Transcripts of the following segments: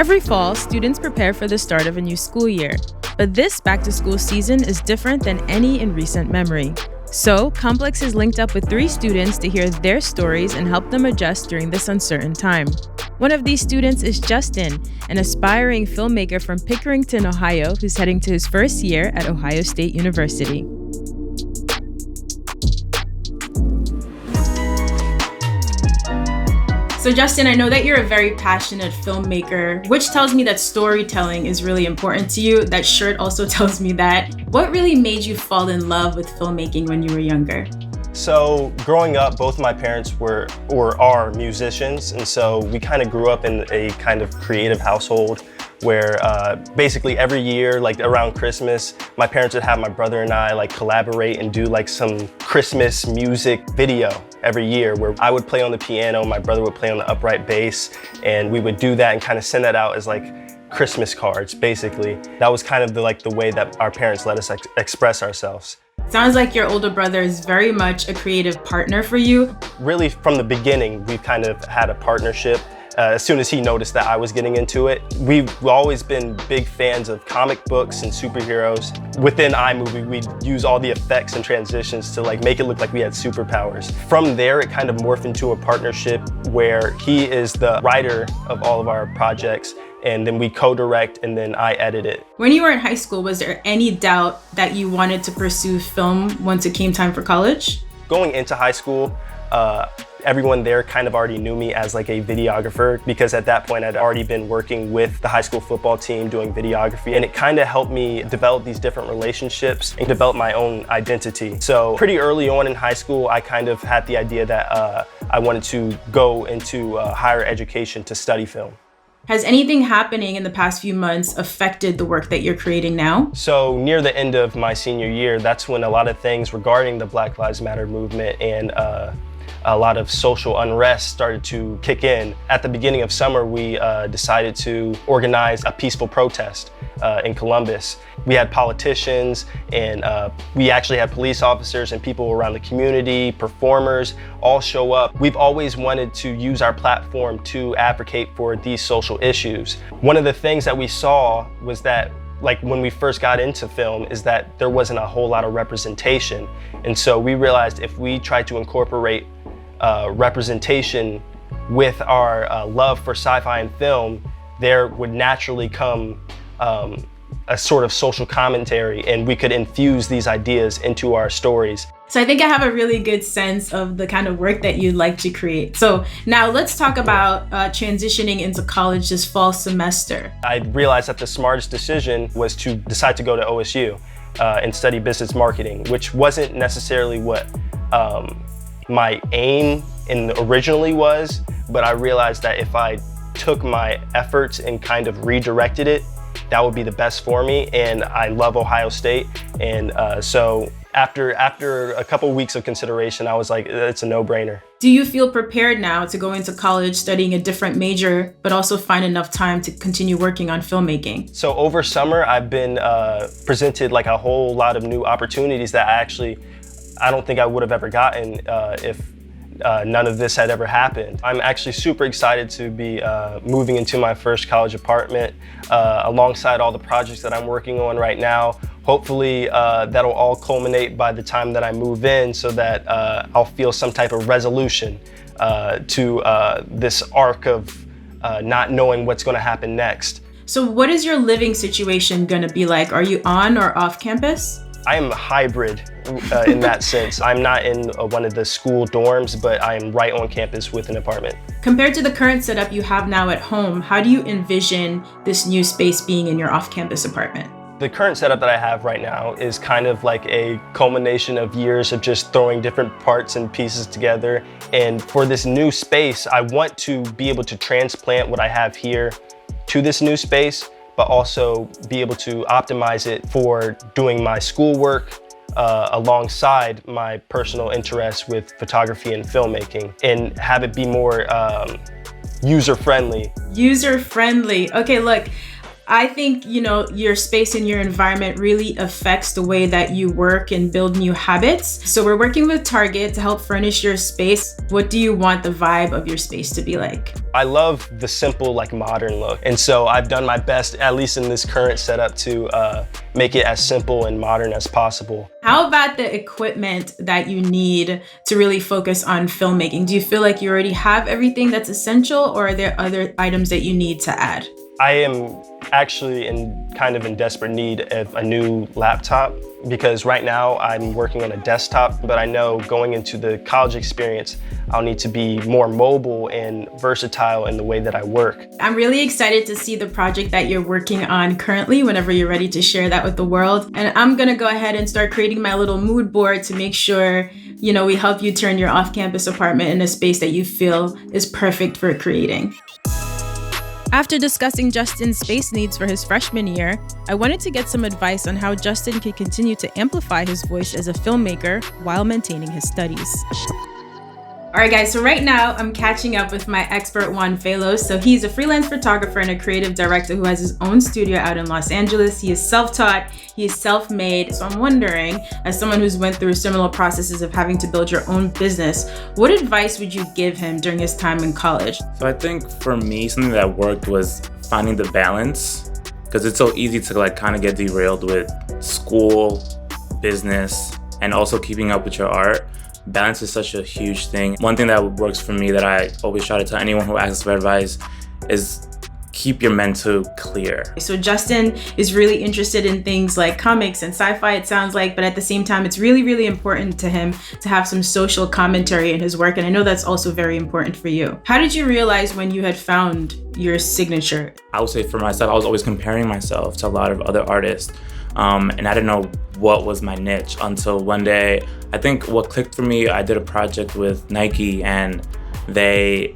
Every fall, students prepare for the start of a new school year, but this back-to-school season is different than any in recent memory. So, Complex is linked up with 3 students to hear their stories and help them adjust during this uncertain time. One of these students is Justen, an aspiring filmmaker from Pickerington, Ohio, who's heading to his first year at Ohio State University. So Justen, I know that you're a very passionate filmmaker, which tells me that storytelling is really important to you. That shirt also tells me that. What really made you fall in love with filmmaking when you were younger? So growing up, both my parents were or are musicians, and so we kind of grew up in a kind of creative household where basically every year, like around Christmas, my parents would have my brother and I like collaborate and do like some Christmas music video every year where I would play on the piano, my brother would play on the upright bass, and we would do that and kind of send that out as like Christmas cards, basically. That was kind of the way that our parents let us express ourselves. Sounds like your older brother is very much a creative partner for you. Really, from the beginning, we've kind of had a partnership. As soon as he noticed that I was getting into it, we've always been big fans of comic books and superheroes. Within iMovie, we'd use all the effects and transitions to like make it look like we had superpowers. From there, it kind of morphed into a partnership where he is the writer of all of our projects, and then we co-direct, and then I edit it. When you were in high school, was there any doubt that you wanted to pursue film once it came time for college? Going into high school, everyone there kind of already knew me as like a videographer, because at that point I'd already been working with the high school football team doing videography, and it kind of helped me develop these different relationships and develop my own identity. So pretty early on in high school, I kind of had the idea that I wanted to go into higher education to study film. Has anything happening in the past few months affected the work that you're creating now? So near the end of my senior year, that's when a lot of things regarding the Black Lives Matter movement and a lot of social unrest started to kick in. At the beginning of summer, we decided to organize a peaceful protest in Columbus. We had politicians, and we actually had police officers and people around the community, performers, all show up. We've always wanted to use our platform to advocate for these social issues. One of the things that we saw was that, like when we first got into film, is that there wasn't a whole lot of representation. And so we realized if we tried to incorporate representation with our love for sci-fi and film, there would naturally come a sort of social commentary, and we could infuse these ideas into our stories. So I think I have a really good sense of the kind of work that you'd like to create. So now let's talk about transitioning into college this fall semester. I realized that the smartest decision was to decide to go to OSU and study business marketing, which wasn't necessarily what my aim originally was, but I realized that if I took my efforts and kind of redirected it, that would be the best for me. And I love Ohio State, and so after a couple weeks of consideration, I was like, it's a no-brainer. Do you feel prepared now to go into college studying a different major, but also find enough time to continue working on filmmaking? So over summer, I've been presented like a whole lot of new opportunities that I don't think I would have ever gotten if none of this had ever happened. I'm actually super excited to be moving into my first college apartment alongside all the projects that I'm working on right now. Hopefully that'll all culminate by the time that I move in, so that I'll feel some type of resolution to this arc of not knowing what's going to happen next. So what is your living situation going to be like? Are you on or off campus? I am hybrid in that sense. I'm not in one of the school dorms, but I am right on campus with an apartment. Compared to the current setup you have now at home, how do you envision this new space being in your off-campus apartment? The current setup that I have right now is kind of like a culmination of years of just throwing different parts and pieces together. And for this new space, I want to be able to transplant what I have here to this new space, but also be able to optimize it for doing my schoolwork alongside my personal interests with photography and filmmaking, and have it be more user-friendly. User-friendly. Okay, look, I think, your space and your environment really affects the way that you work and build new habits. So we're working with Target to help furnish your space. What do you want the vibe of your space to be like? I love the simple, modern look. And so I've done my best, at least in this current setup, to make it as simple and modern as possible. How about the equipment that you need to really focus on filmmaking? Do you feel like you already have everything that's essential, or are there other items that you need to add? I am actually in desperate need of a new laptop, because right now I'm working on a desktop, but I know going into the college experience, I'll need to be more mobile and versatile in the way that I work. I'm really excited to see the project that you're working on currently whenever you're ready to share that with the world. And I'm gonna go ahead and start creating my little mood board to make sure, we help you turn your off-campus apartment into a space that you feel is perfect for creating. After discussing Justen's space needs for his freshman year, I wanted to get some advice on how Justen can continue to amplify his voice as a filmmaker while maintaining his studies. All right, guys, so right now I'm catching up with my expert Juan Veloz. So he's a freelance photographer and a creative director who has his own studio out in Los Angeles. He is self-taught, he is self-made. So I'm wondering, as someone who's went through similar processes of having to build your own business, what advice would you give him during his time in college? So I think for me, something that worked was finding the balance, because it's so easy to kind of get derailed with school, business, and also keeping up with your art. Balance is such a huge thing. One thing that works for me that I always try to tell anyone who asks for advice is keep your mental clear. So Justen is really interested in things like comics and sci-fi, it sounds like, but at the same time, it's really, really important to him to have some social commentary in his work. And I know that's also very important for you. How did you realize when you had found your signature? I would say for myself, I was always comparing myself to a lot of other artists. And I didn't know what was my niche until one day, I think what clicked for me, I did a project with Nike and they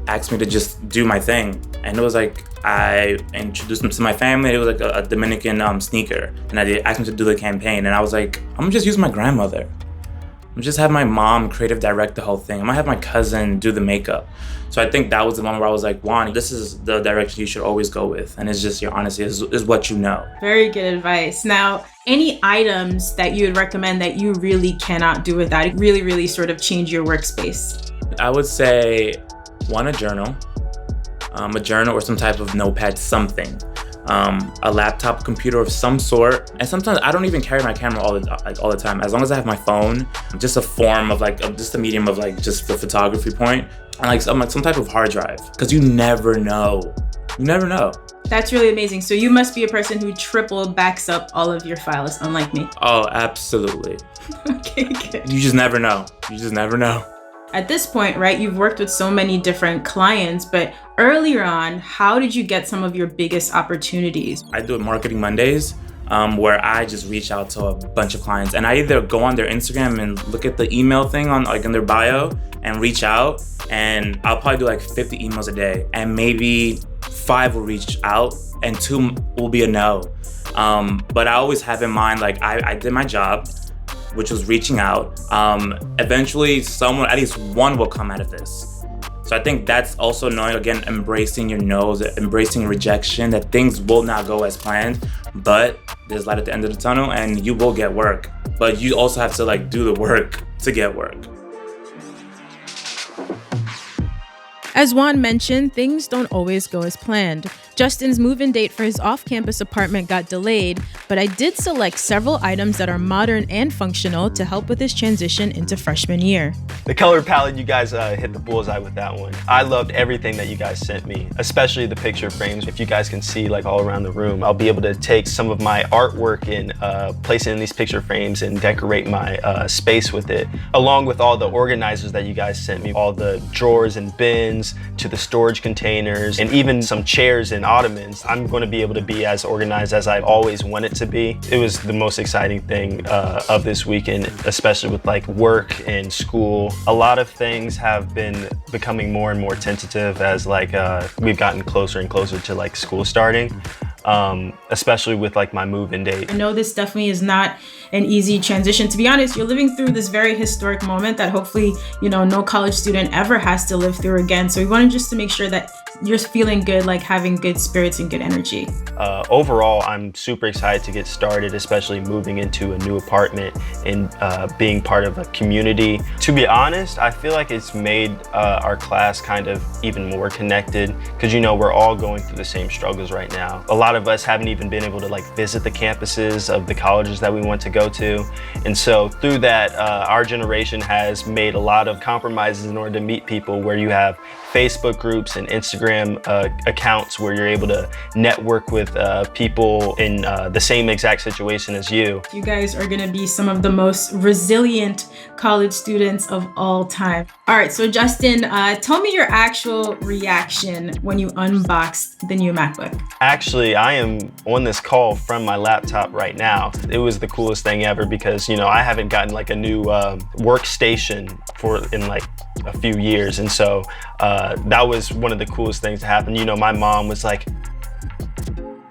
asked me to just do my thing. And it was I introduced them to my family. It was a Dominican sneaker. And they asked me to do the campaign. And I was like, I'm gonna just use my grandmother. I'm gonna just have my mom creative direct the whole thing. I'm gonna have my cousin do the makeup. So I think that was the moment where I was like, Juan, this is the direction you should always go with. And it's just your honesty is what you know. Very good advice. Now, any items that you would recommend that you really cannot do without, really, really sort of change your workspace? I would say, one, a journal or some type of notepad, something. A laptop, computer of some sort. And sometimes I don't even carry my camera all the time. As long as I have my phone, just a form of just a medium of just the photography point, and some type of hard drive. Because you never know. You never know. That's really amazing. So you must be a person who triple backs up all of your files, unlike me. Oh, absolutely. Okay, good. You just never know. You just never know. At this point, right, you've worked with so many different clients, but earlier on, how did you get some of your biggest opportunities? I do Marketing Mondays, where I just reach out to a bunch of clients, and I either go on their Instagram and look at the email thing on in their bio and reach out, and I'll probably do 50 emails a day, and maybe 5 will reach out and 2 will be a no. But I always have in mind, I did my job, which was reaching out. Eventually someone, at least one, will come out of this. So I think that's also knowing, again, embracing your no's, embracing rejection, that things will not go as planned, but there's light at the end of the tunnel and you will get work. But you also have to do the work to get work. As Juan mentioned, things don't always go as planned. Justen's move-in date for his off-campus apartment got delayed, but I did select several items that are modern and functional to help with his transition into freshman year. The color palette, you guys hit the bullseye with that one. I loved everything that you guys sent me, especially the picture frames. If you guys can see all around the room, I'll be able to take some of my artwork and place it in these picture frames and decorate my space with it, along with all the organizers that you guys sent me, all the drawers and bins to the storage containers, and even some chairs and ottomans. I'm going to be able to be as organized as I've always wanted to be. It was the most exciting thing of this weekend, especially with work and school. A lot of things have been becoming more and more tentative as we've gotten closer and closer to school starting. Especially with my move-in date. I know this definitely is not an easy transition. To be honest, you're living through this very historic moment that hopefully, no college student ever has to live through again. So we wanted just to make sure that you're feeling good, like having good spirits and good energy? Overall, I'm super excited to get started, especially moving into a new apartment and being part of a community. To be honest, I feel like it's made our class kind of even more connected because, you know, we're all going through the same struggles right now. A lot of us haven't even been able to like visit the campuses of the colleges that we want to go to. And so through that, our generation has made a lot of compromises in order to meet people, where you have Facebook groups and Instagram accounts where you're able to network with people in the same exact situation as you. You guys are gonna be some of the most resilient college students of all time. All right, so Justen, tell me your actual reaction when you unboxed the new MacBook. Actually, I am on this call from my laptop right now. It was the coolest thing ever because, you know, I haven't gotten like a new workstation in like a few years. And so that was one of the coolest things to happen. You know, my mom was like,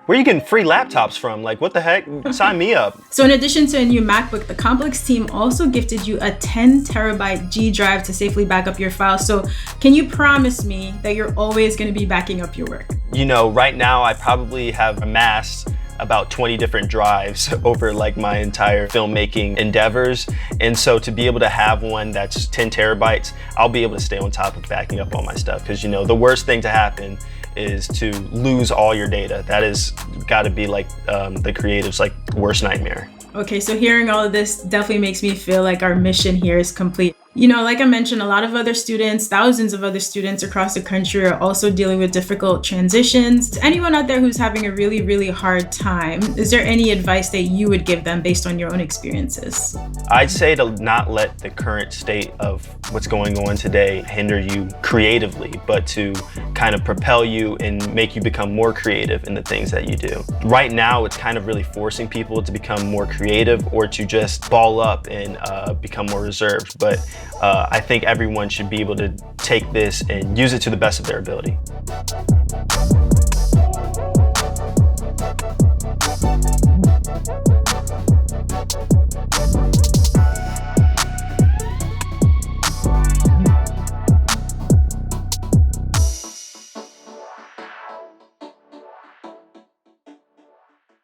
where are you getting free laptops from? Like, what the heck? Sign me up. So in addition to a new MacBook, the Complex team also gifted you a 10 terabyte G drive to safely back up your files. So can you promise me that you're always going to be backing up your work? You know, right now I probably have amassed about 20 different drives over like my entire filmmaking endeavors. And so to be able to have one that's 10 terabytes, I'll be able to stay on top of backing up all my stuff. Because, you know, the worst thing to happen is to lose all your data. That is got to be like the creative's like worst nightmare. Okay, so hearing all of this definitely makes me feel like our mission here is complete. You know, like I mentioned, a lot of other students, thousands of other students across the country are also dealing with difficult transitions. To anyone out there who's having a really, really hard time, is there any advice that you would give them based on your own experiences? I'd say to not let the current state of what's going on today hinder you creatively, but to kind of propel you and make you become more creative in the things that you do. Right now, it's kind of really forcing people to become more creative or to just ball up and become more reserved. But I think everyone should be able to take this and use it to the best of their ability.